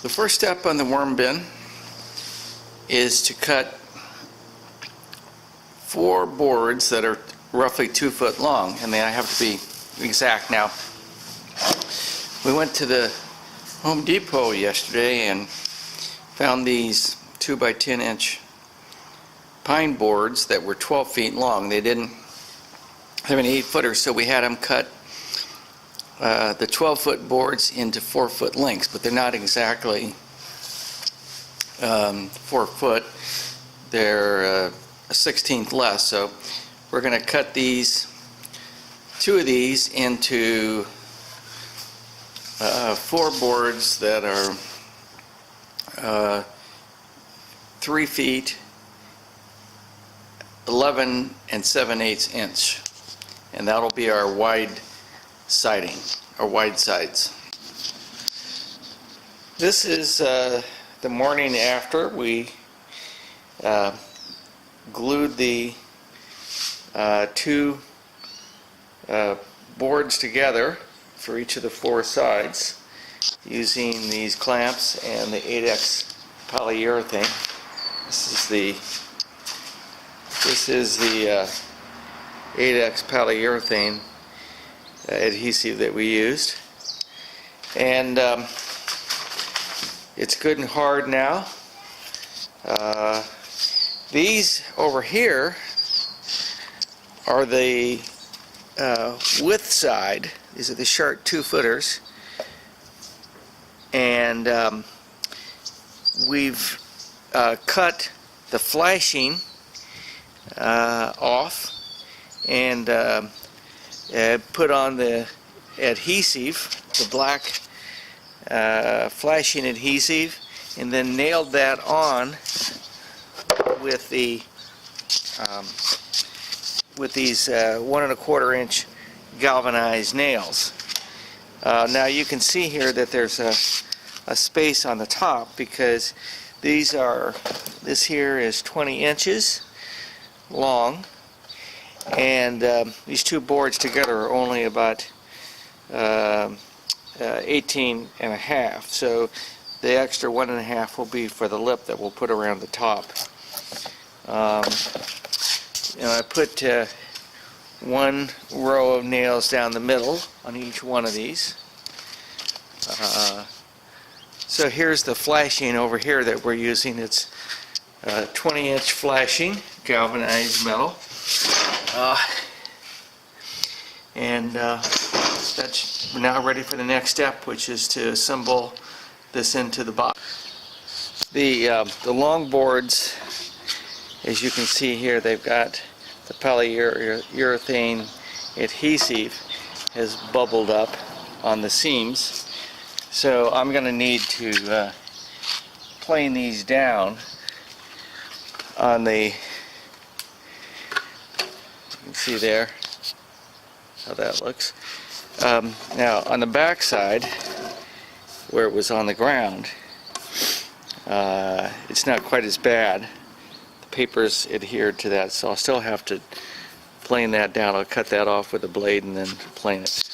The first step on the worm bin is to cut 4 boards that are roughly 2 foot long, and they have to be exact. Now, we went to the Home Depot yesterday and found these 2 by 10 inch pine boards that were 12 feet long. They didn't have any 8 footers, so we had them cut the 12-foot boards into 4-foot lengths, but they're not exactly 4 foot. They're a 1/16 less. So we're going to cut these 2 of these into 4 boards that are 3 feet 11 7/8 inch, and that'll be our wide siding, or wide sides. This is the morning after we glued the 2 boards together for each of the 4 sides using these clamps and the 8X polyurethane. This is the 8X polyurethane adhesive that we used, and it's good and hard now. These over here are the width side. These are the sharp 2-footers, and we've cut the flashing off and put on the adhesive, the black flashing adhesive, and then nailed that on with the with these 1 1/4 inch galvanized nails. Now you can see here that there's a space on the top, because this here is 20 inches long, and these 2 boards together are only about 18.5. So the extra 1.5 will be for the lip that we'll put around the top. I put 1 row of nails down the middle on each one of these. So here's the flashing over here that we're using. It's 20-inch flashing, galvanized metal. And that's now ready for the next step, which is to assemble this into the box. The long boards, as you can see here, they've got the polyurethane adhesive has bubbled up on the seams. So I'm going to need to plane these down on the, you can see there how that looks. Now on the back side, where it was on the ground, it's not quite as bad. The paper's adhered to that, so I'll still have to plane that down. I'll cut that off with a blade and then plane it.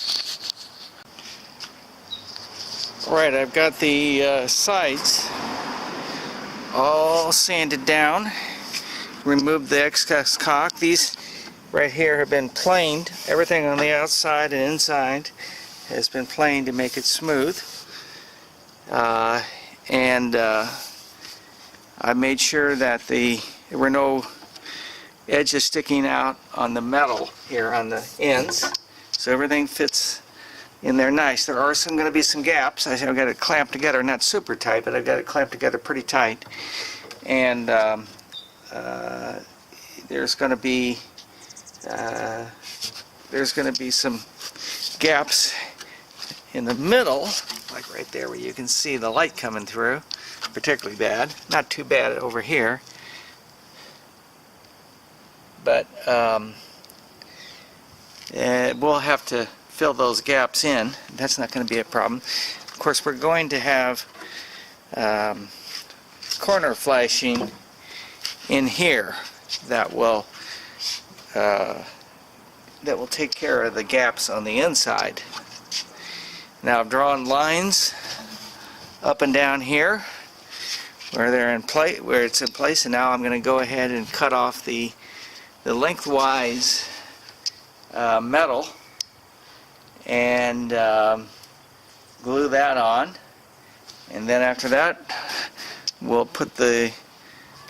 Alright, I've got the sides all sanded down, removed the excess caulk. These right here have been planed. Everything on the outside and inside has been planed to make it smooth. I made sure that there were no edges sticking out on the metal here on the ends, so everything fits in there nice. There are going to be some gaps. I've got it clamped together, not super tight, but I've got it clamped together pretty tight. And there's going to be some gaps in the middle, like right there where you can see the light coming through. Particularly bad. Not too bad over here, but we'll have to fill those gaps in. That's not going to be a problem. Of course, we're going to have corner flashing in here that will take care of the gaps on the inside. Now I've drawn lines up and down here where they're in place, where it's in place, and now I'm going to go ahead and cut off the lengthwise metal and glue that on, and then after that we'll put the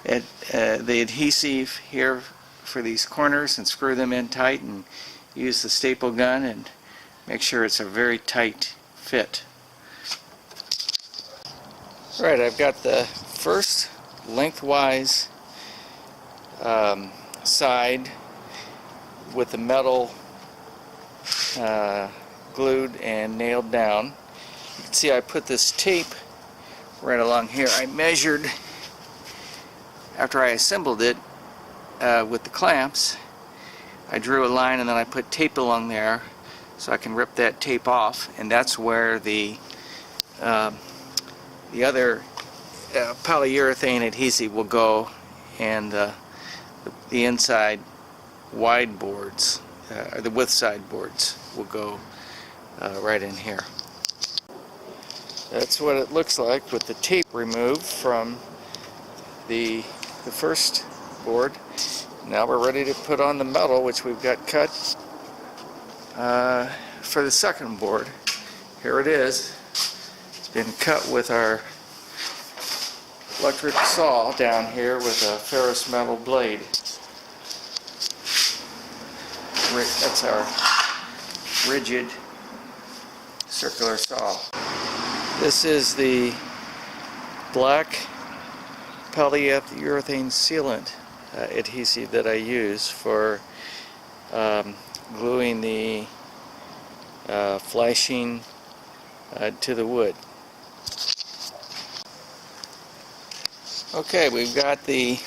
adhesive here for these corners and screw them in tight and use the staple gun and make sure it's a very tight fit. Right, I've got the first lengthwise side with the metal glued and nailed down. You can see I put this tape right along here. I measured, after I assembled it with the clamps, I drew a line and then I put tape along there so I can rip that tape off, and that's where the other polyurethane adhesive will go, and the inside wide boards, or the width side boards, will go right in here. That's what it looks like with the tape removed from the first board. Now we're ready to put on the metal, which we've got cut for the second board. Here it is. It's been cut with our electric saw down here with a ferrous metal blade. That's our rigid circular saw. This is the black polyurethane sealant adhesive that I use for gluing the flashing to the wood. Okay, we've got the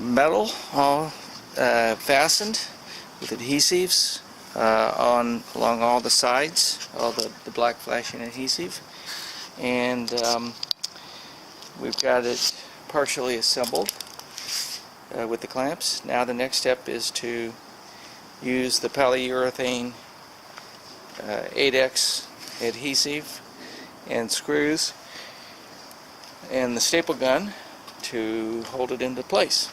metal all fastened with adhesives along all the sides, all the black flashing adhesive, and we've got it partially assembled with the clamps. Now the next step is to use the polyurethane 8X adhesive and screws and the staple gun to hold it into place.